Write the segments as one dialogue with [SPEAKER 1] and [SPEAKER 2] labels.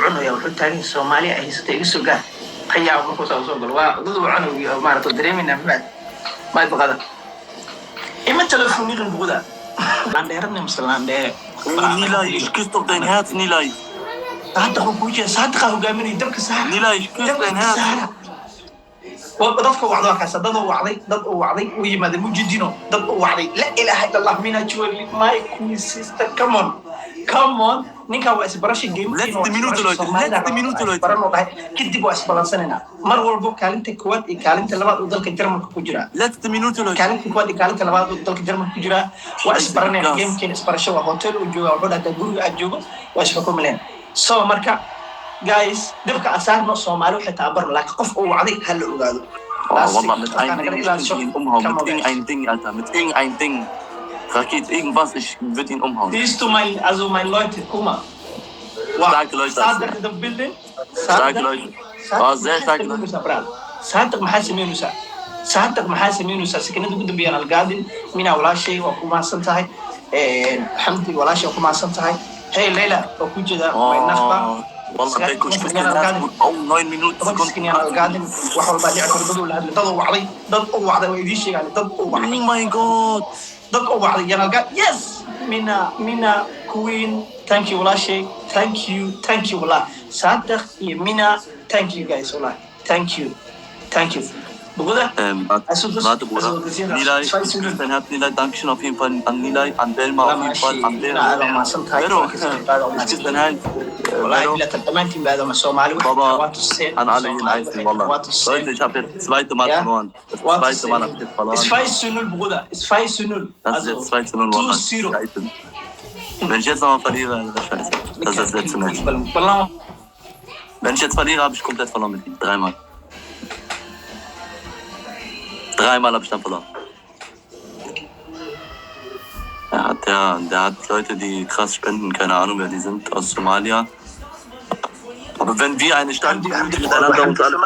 [SPEAKER 1] عنوية وحتى الصومالي هي ستيجسوجا هيا ومكوسا وصوغل وضد عنوية ما تدريمنا ما يبغى إما تلفوني غنبغدا لانديرنا مسلاندير
[SPEAKER 2] Nilay, ich küsse doch dein Herz, Nilay.
[SPEAKER 1] صادق وبوجه صادق وقامني دبك ساعة
[SPEAKER 2] Nilay, ich küsse dein Herz.
[SPEAKER 1] وضفك وعضاك صدق وعضي ضد وعضي ويما ذي مجدينه ضد وعضي لا إله إلا الله من أجوال ما يكون سيستر كمون نيكا واسبرش جيم
[SPEAKER 2] Letzte Minute, Leute.
[SPEAKER 1] كدي واسبرانسنا مر والبو كالنت كواد كالنت لبعض ودلك الجرم كوجرا
[SPEAKER 2] Letzte Minute, Leute.
[SPEAKER 1] كالنت كواد كالنت لبعض ودلك الجرم كوجرا واسبرنا جيم كين اسبرشوا هوتيل وجوا ودا دغور اجوب واسبكم لين سو مركا جايز دبك أساسا صومالي حتى أبر لك قف وعدي هل أولاد.
[SPEAKER 2] والله mit ein Ding, Alter, mit irgendein Ding. Rakit, irgendwas, ich würde ihn umhauen.
[SPEAKER 1] Siehst du mein Leute, guck mal.
[SPEAKER 2] Starke Leute.
[SPEAKER 1] Starke Leute.
[SPEAKER 2] Starke Leute. Sehr starke Leute.
[SPEAKER 1] صادق محاسن يونسا صادق محاسن يونسا سكنت قدام بيان القادم من أول شيء وكما سنتهاي حمدي ولا شيء وكما سنتهاي هي ليلى وكوجدا وين نخبة
[SPEAKER 2] والله بيكون شفتنا أو 9 minutes
[SPEAKER 1] سكني أنا القادم وحول بعدي أكبر بدو لهذا ضد وعلي ضد وعلي ويديش يعني ضد وعلي.
[SPEAKER 2] Oh my God.
[SPEAKER 1] ضد وعلي أنا القادم yes منا كوين thank you ولا شيء thank you ولا صادق منا thank you guys ولا thank you بقولها
[SPEAKER 2] warte Bruder Nilay ich küsse dein Herz Nilay Dankeschön auf jeden Fall an Nilay an Belma auf jeden Fall an Lehrer Vero ich küsse dein Herz Baba an alle hier in Einzelnen Wallah Leute ich habe jetzt das zweite Mal verloren das zweite Mal habe ich jetzt verloren
[SPEAKER 1] ist 5-0
[SPEAKER 2] das ist jetzt 2-0 Wallah wenn ich jetzt nochmal verliere das ist scheiße das ist das letzte Match wenn ich jetzt verliere habe ich komplett verloren mit ihm 3 Mal. 3 Mal habe ich dann verloren. Der hat Leute, die krass spenden, keine Ahnung, wer die sind, aus Somalia. Aber wenn wir eine starke miteinander uns alle...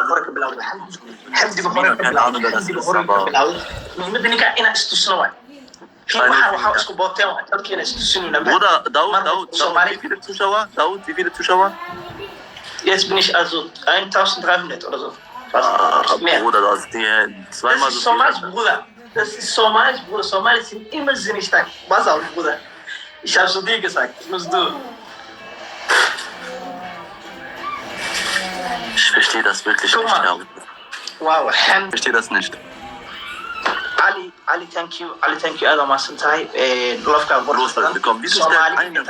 [SPEAKER 2] Keine Ahnung, wer das ist, aber... Bruder, Daud, wie viele Zuschauer? Daud, wie viele Zuschauer?
[SPEAKER 1] Jetzt bin ich also 1300 oder so.
[SPEAKER 2] Mehr. Bruder, das ist die zweimal so viel.
[SPEAKER 1] Bruder. Das ist Somalisch, Bruder. Somalisch sind immer sinnig stark. Was auch, Bruder. Ich habe zu dir gesagt, das musst du.
[SPEAKER 2] Ich verstehe das wirklich nicht. Ja.
[SPEAKER 1] Wow,
[SPEAKER 2] ich verstehe das nicht.
[SPEAKER 1] Ali, thank you. Also, Masantai, Lofka,
[SPEAKER 2] Los, willkommen. Wie ist der eine Runde?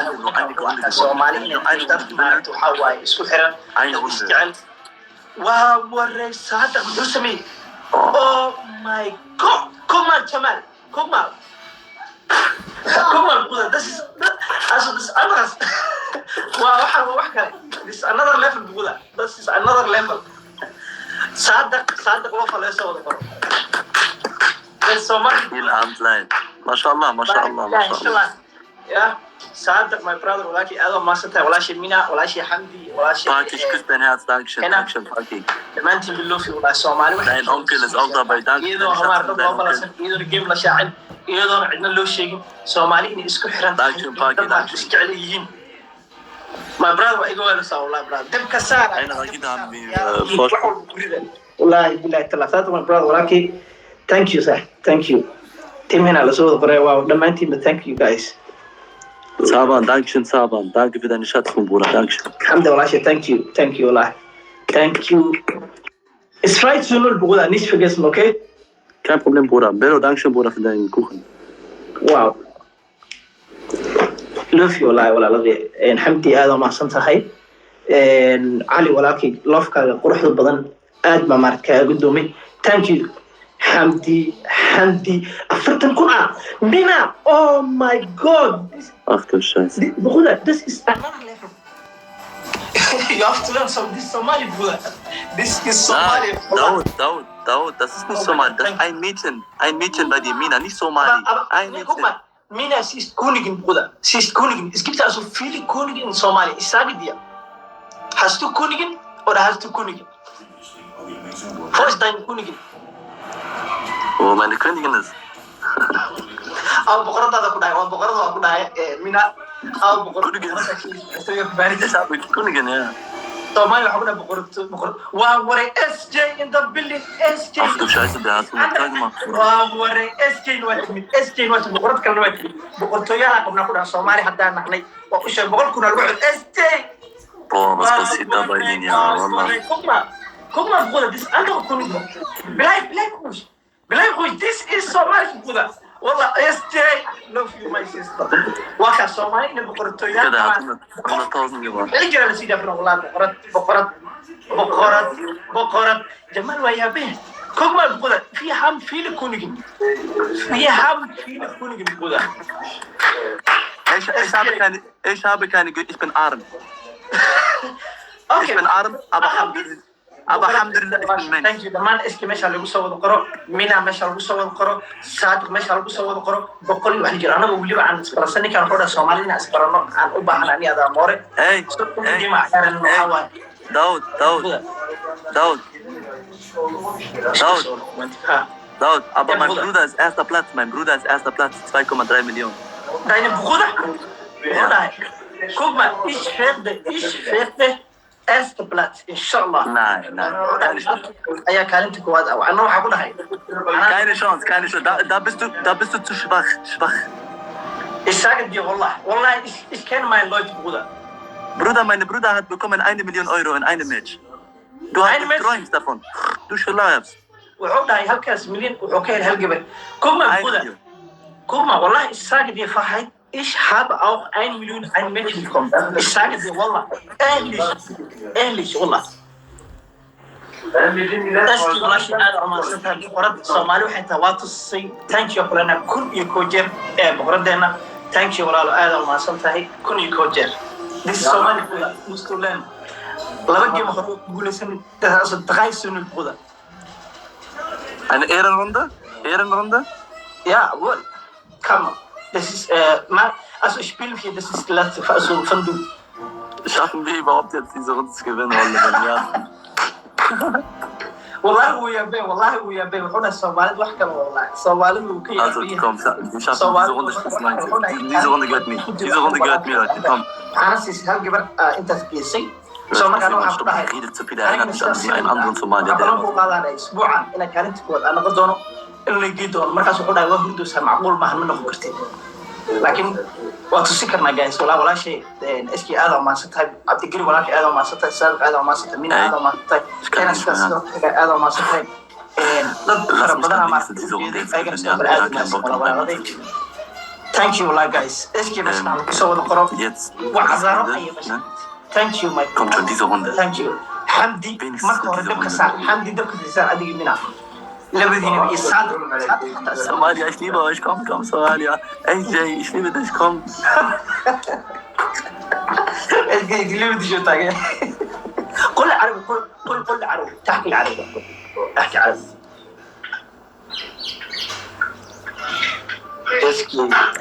[SPEAKER 1] Somali, eine Runde. Hawaii, Suhera.
[SPEAKER 2] Eine Runde.
[SPEAKER 1] Wow, صادق حسمي. Oh my God. Come on, Jamal. Come on, brother. This is another. Wow, this is another level, brother. This is another level. صادق وفا ليس ولا فرق. There's so much.
[SPEAKER 2] ما شاء الله.
[SPEAKER 1] Yeah. صادق my brother ولكن هذا ما سنتها ولا شيء مينا ولا شيء حمدي ولا شيء
[SPEAKER 2] Paki, ich küsse dein Herz, Dankeschön, Paki.
[SPEAKER 1] لما أنت باللوفي ولا Somali
[SPEAKER 2] dein Onkel ist auch dabei, danke.
[SPEAKER 1] إيدو همار ضد وفلسن إيدو الجيم لشاعن إيدو عندنا لو شيء Somali إني إسكو حرام
[SPEAKER 2] Dankeschön, Paki,
[SPEAKER 1] danke عليهم my brother وإيجو ولا سوا والله brother دم كسار
[SPEAKER 2] أنا أكيد هم بفرق
[SPEAKER 1] والله بالله ثلاثات my brother ولكن thank you sir thank you تيم هنا لسوء برا واو لما أنت thank you guys
[SPEAKER 2] Saban, Dankeschön, Saban. Danke für deine Schatzung, Bruder. Dankeschön.
[SPEAKER 1] Alhamdulillah, thank you, Allah. Thank you. Es freut sich nur, Bruder, nicht vergessen, okay?
[SPEAKER 2] Kein Problem, Bruder. Bello, Dankeschön, Bruder, für deinen Kuchen.
[SPEAKER 1] Wow. Love you, Allah, love you. And Hamdi, هذا ما صنتهاي. And Ali, ولكن love كا قرح البدن. ما مارك قدومي. Thank you. Hamdi. أفرتن كنا. بنا. Oh my God.
[SPEAKER 2] Ach du Scheiße.
[SPEAKER 1] Bruder, this is another level. You have to learn this Somali, Bruder. This is Somali.
[SPEAKER 2] Daud, das ist nicht Somali. Das ist ein Mädchen bei dir, Mina, nicht Somali. Ein Mädchen.
[SPEAKER 1] Guck mal, Mina, sie ist Königin, Bruder. Sie ist Königin. Es gibt also viele Königinnen in Somalia. Ich sage dir. Hast du Königin oder hast du Königin? Wo ist deine Königin?
[SPEAKER 2] Wo meine Königin ist?
[SPEAKER 1] أو بقرة هذا كنا أو بقرة هذا كنا منا أو بقرة
[SPEAKER 2] Königin. Ich habe Königin, ja.
[SPEAKER 1] Soomaali waxa ku dhahay boqor waa waray SJ in the building SJ
[SPEAKER 2] Ach du Scheiße, der hat 100 gemacht.
[SPEAKER 1] waa waray SJ waa boqorad kale waa timid boqortooyada qabna ku dhahay Soomaali haddaan nahnay waa u sheeg boqorkuna lagu xid SJ
[SPEAKER 2] Boah, was passiert da bei Ihnen, ja, Wallah.
[SPEAKER 1] guck mal Bruder, das ist andere Kunden. Bleib ruhig, this is Somali Bruder. Wallah, SJ, love you my sister. Waka Somali in boqortooyada.
[SPEAKER 2] Ja, der hat 100.000 gemacht.
[SPEAKER 1] Ejira la sida fina wallah boqorad Jamal waa yaabeen guck mal Bruder, wir haben viele Könige Bruder.
[SPEAKER 2] Ich habe keine, ich bin arm.
[SPEAKER 1] Okay.
[SPEAKER 2] Ich bin arm, aber Alhamdulillah, ich bin Mensch.
[SPEAKER 1] Thank you. Damaan iski meesha lagu soo wada qoro, Mina meesha lagu soo wada qoro, Saadiq meesha lagu soo wada qoro, boqol wax jira anaga waliba aan isbarsan ninkan xoda Soomaalina isbarano aan u baahan ani ada moore.
[SPEAKER 2] Hey, Daud, aber mein Bruder ist erster Platz, 2,3 Millionen.
[SPEAKER 1] Deine Bruder? Ja. Guck mal, ich werde erster Platz, inshallah.
[SPEAKER 2] Nein.
[SPEAKER 1] Ayaa kaalinta koowaad ah. Anna waxa ku dhahay.
[SPEAKER 2] Keine Chance. Da bist du zu schwach.
[SPEAKER 1] Ich sage dir Wallah, ich kenne meine Leute, Bruder.
[SPEAKER 2] Bruder, meine Bruder hat bekommen 1 Million Euro in einem Match. Du träumst davon. Du schläfst.
[SPEAKER 1] Wuxuu dhahay halkaas milyan wuxuu ka helay hal gabar. Guck mal, Wallah, ich sage dir Fahid, ich habe auch 1 Million ein Match bekommen. Ich sage dir Wallah, ehrlich Wallah. Taski walaasha aad amaansantahay boqorad Soomaali waxay tahay waa tusay thank you kulana kun iyo koojeer boqoradeena thank you walaalo aad amaansantahay kun iyo koojeer this Somali Muslim laba game hore guuleysan taas taqaysun buda
[SPEAKER 2] Eine Ehrenrunde?
[SPEAKER 1] Ja, wohl. Komm. Das ist also ich spiele hier, das ist die letzte Phase von du.
[SPEAKER 2] Schaffen wir überhaupt jetzt diese Runde zu gewinnen, ja?
[SPEAKER 1] والله هو يبي وحنا الصومالي وحكم والله الصومالي وكي
[SPEAKER 2] Also komm, wir schaffen diese Runde gehört mir. Komm.
[SPEAKER 1] أنا هل جبر أنت سبيسي سو ما كانوا حفظها
[SPEAKER 2] redet zu viel, erinnert mich an einen anderen Somalier.
[SPEAKER 1] أنا قال أسبوعا إن كانت تقول أنا قدونه اللي جيتون مركز وحنا وهدو معقول ما هم منه كرتين لكن وقت سكرنا جايز ولا شيء اسكي هذا ما ستها عبد القريب ولا هذا ما ستها سالك هذا ما ستها مين هذا ما ستها كان هذا ما ستها ربنا ما thank you والله guys اسكي بس سووا القرار وعذروا أي بس thank you my
[SPEAKER 2] kommt schon diese Runde
[SPEAKER 1] thank you حمدي ما كان دبك ساعة حمدي دبك ساعة أديك منها لبدينا بيساعد
[SPEAKER 2] Somalia, ich liebe euch, komm Somalia. Ey Jay, ich liebe dich, komm.
[SPEAKER 1] قل عربي قل عربي تحكي عربي احكي عربي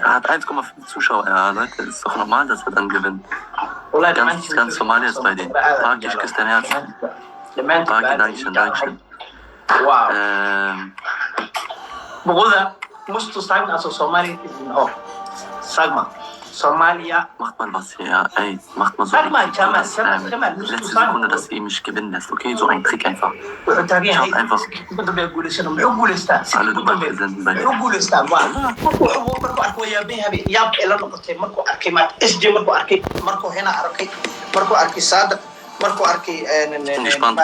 [SPEAKER 2] Er hat 1,5 Zuschauer, ja, Leute, das ist doch normal, dass er dann gewinnt. Ganz Somalia ist bei denen. Park, ich küsse dein Herz. Park, Dankeschön.
[SPEAKER 1] Wow. بقولها مش تصاعد أصل Somali أو سلمى Somalia.
[SPEAKER 2] Macht mal was hier, ja, ey, macht mal so.
[SPEAKER 1] Sag mal, Jamal,
[SPEAKER 2] letzte Sekunde, dass ihr mich gewinnen lässt, okay? So ein Trick einfach. Schaut einfach. Alle Dubai präsenten bei dir. Ich bin gespannt,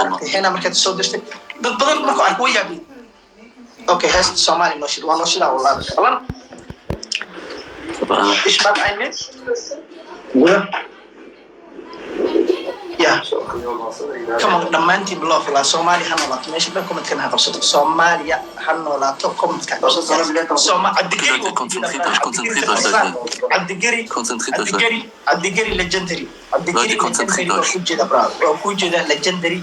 [SPEAKER 1] Okay, heißt Somali noch شيء والله خلاص ايش بقى عينك يا كم دمانتي بلوف لا سومالي حنولات ماشي بكم كان هذا صوت سوماليا حنولات كم كان سوما الدقري ليجندري ليجندري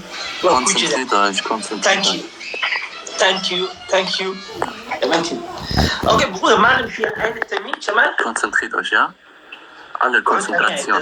[SPEAKER 1] Thank you. Okay, Bruder, machen wir einen Termin, Jamal.
[SPEAKER 2] Konzentriert euch, ja? Alle Konzentration.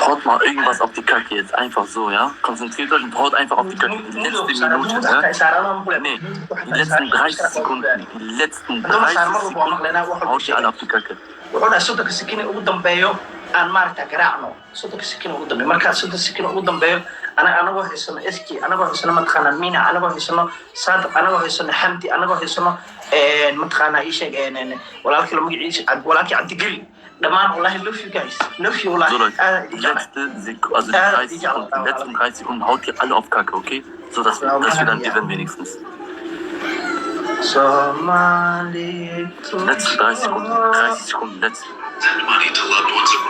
[SPEAKER 2] Haut mal irgendwas auf die Kacke jetzt, einfach so, ja? Konzentriert euch und haut einfach auf die Kacke. Die letzte Minute, ne? Nee, die letzten 30 Sekunden, die letzten 30 Sekunden haut ihr alle auf die Kacke.
[SPEAKER 1] wuxuuna soddonka sikin ugu dambeeyo aan maaragta garaacno soddonka sikin ugu dambeeyo markaa soddon sikin ugu dambeeyo anagoo haysano eski anagoo haysano mataqaana mina anagoo haysano saadiq anagoo haysano xamdi anagoo haysano mataqaana ii sheeg walaalkii la magaciisa walaalkii cabdigeli dhammaan wallahi love you guys love you wallahi
[SPEAKER 2] So Leute, die letzten 30 Sekunden haut ihr alle auf Kacke, okay? So, dass wir dann gewinnen wenigstens.
[SPEAKER 1] Somali
[SPEAKER 2] Letzte 30 Sekunden, letzte.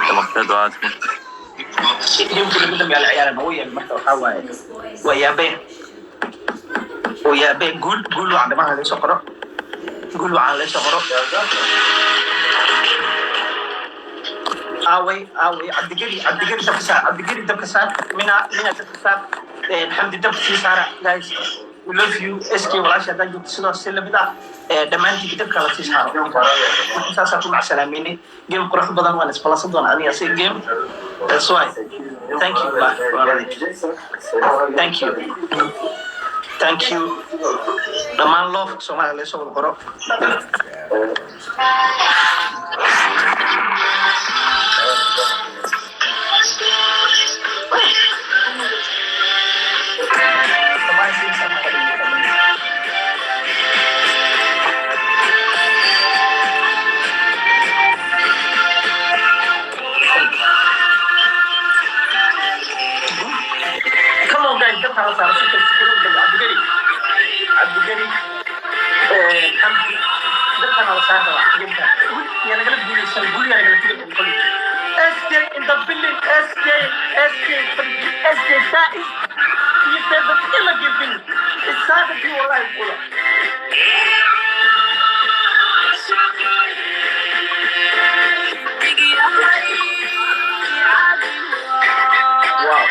[SPEAKER 2] Er macht mehr Dua als mich.
[SPEAKER 1] يمكن بدهم يلعب عيال قوية المحتوى حواي ويا بين قولوا على ما ليش أقرأ قولوا على ليش أقرأ آوي عبد القري دب كسار منا دب كسار الحمد دب كسار guys we love you SK ولا شيء ده جبت سنة سلة بدا دمانتي دب كلا تسهر ساسا كل سلاميني جيم قرح بدن وانا سبلاس بدن أنا أسير جيم that's why thank you دمان love سوما ليش أقرأ Come on guys, get us out. عبد القري حمدي دخل على ساعة جدا يا رجال بقولي سنقول يا رجال تيجي تقولي SK in the building SK فائز يتابع كل جبين الساعة دي والله يقولها واو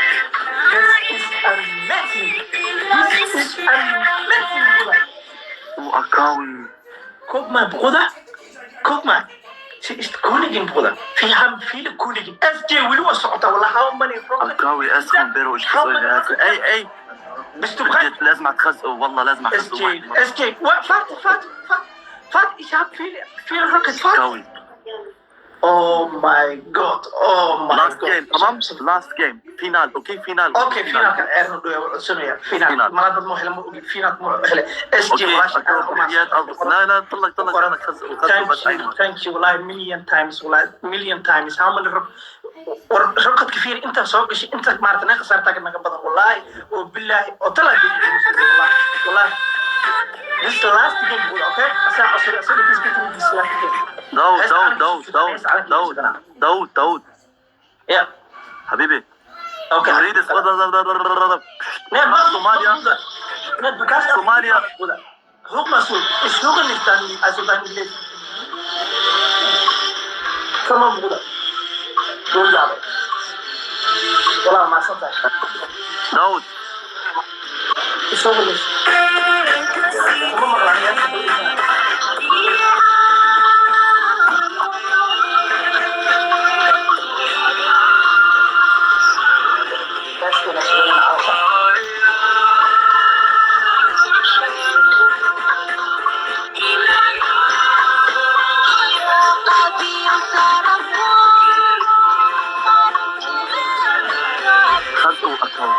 [SPEAKER 1] This is amazing brother.
[SPEAKER 2] Akawi.
[SPEAKER 1] Guck mal. Sie ist Königin, Bruder. Wir haben viele Königinnen. SJ, will du was sagen? Wallah, how many from
[SPEAKER 2] Akawi, اسخن بيرو ايش تسوي هذا؟ اي
[SPEAKER 1] bist du bereit?
[SPEAKER 2] لازم اتخزقوا والله لازم
[SPEAKER 1] SJ, Fat, ich habe viele Rocket.
[SPEAKER 2] Akawi.
[SPEAKER 1] Oh my God.
[SPEAKER 2] Last game, tamam? Last game. Final, okay? Final.
[SPEAKER 1] Okay, final kan er سنويا final. ما لازم نروح لما final نروح SJ واش
[SPEAKER 2] لا طلق
[SPEAKER 1] Thank you والله million times how many رقد كثير انت سوق شيء انت ما عرفت ناقص صارتك انك بدل والله وبالله وطلع والله this is the last game okay اسا اصير بس كنت this last game
[SPEAKER 2] داود
[SPEAKER 1] يا
[SPEAKER 2] حبيبي
[SPEAKER 1] اوكي
[SPEAKER 2] اريد
[SPEAKER 1] Somalia هو مسؤول الشغل الثاني اسبان ليه كمان بودا دول جاب والله ما صدق
[SPEAKER 2] داود
[SPEAKER 1] الشغل هم مرانيات بس كده شغلنا عارفه
[SPEAKER 2] خذوا أكاوي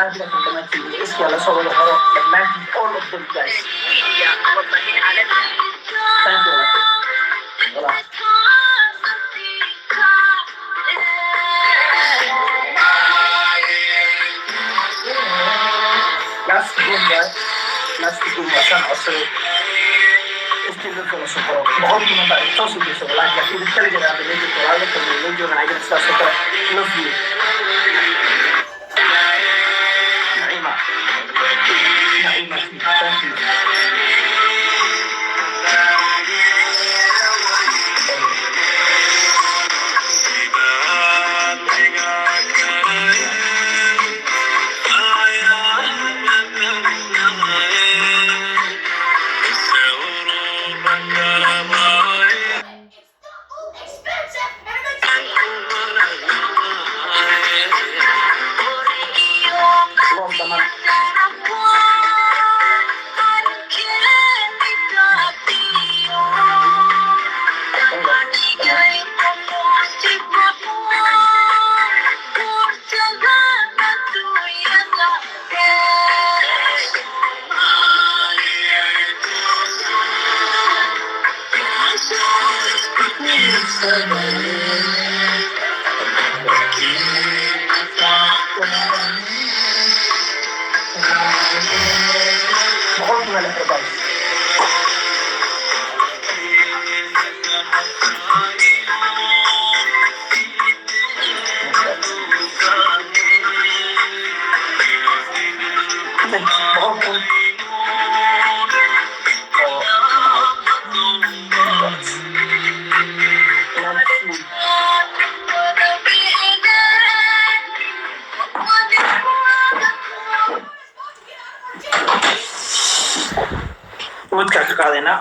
[SPEAKER 1] live لكن لما تيجي اسكي على صور الهواء لما all of them guys. Thank you. خلاص. Last game guys. Last game عشان أصير. استيقظ ولا سكر. بقول لكم بعد توصل بشغلات لكن التلقى عند اللي يطلع لك من الفيديو من عجلة سكر. Love you. نعيمة. نعيمة. Thank you.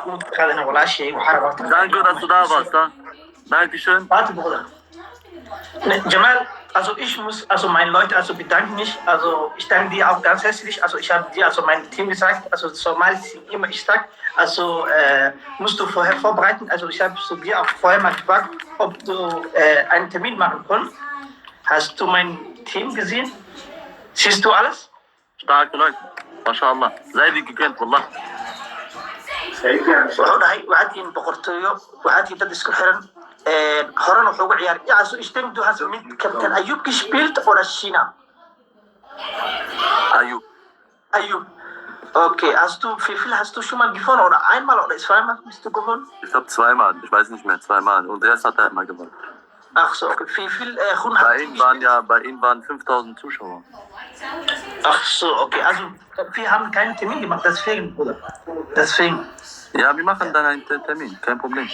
[SPEAKER 1] ودك قاعدنا ولا شيء وحرب.
[SPEAKER 2] Danke, dass du da warst. Da. Dankeschön.
[SPEAKER 1] Warte, Bruder. Jamal, also ich muss, also meine Leute, also bedanken mich, also ich danke dir auch ganz herzlich, also ich habe dir, also mein Team gesagt, also Somali sind immer stark, also musst du vorher vorbereiten, also ich habe zu dir auch vorher mal gefragt, ob du einen Termin machen kannst. Hast du mein Team gesehen? Siehst du alles?
[SPEAKER 2] Starke Leute. MashaAllah. Sei dir gegönnt, Wallah.
[SPEAKER 1] wuxuu dhahay waxaad tihiin boqortooyo waxaad tihiin dad isku xiran horena wuxuu ugu ciyaaray also ich denke du hast mit Captain Ayub gespielt oder China
[SPEAKER 2] Ayub.
[SPEAKER 1] Ayub okay hast du wie viel hast du schon mal gewonnen oder einmal oder zweimal bist du gewonnen
[SPEAKER 2] Ich glaube zweimal. Ich weiß nicht mehr. Zweimal. Und erst hat er immer gewonnen.
[SPEAKER 1] ach so okay wie viel Runden
[SPEAKER 2] Bei ihm waren 5000 Zuschauer.
[SPEAKER 1] ach so okay also wir haben keinen Termin gemacht deswegen Bruder deswegen
[SPEAKER 2] Ja, wir machen dann einen Termin. Kein Problem.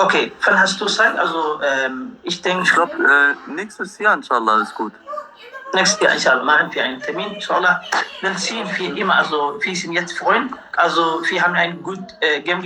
[SPEAKER 1] okay wann hast du Zeit also ich denke
[SPEAKER 2] Ich glaube, nächstes Jahr, inshallah, ist gut.
[SPEAKER 1] nächstes Jahr inshallah machen wir einen Termin inshallah dann ziehen wir immer also wir sind jetzt Freunde also wir haben ein gut Game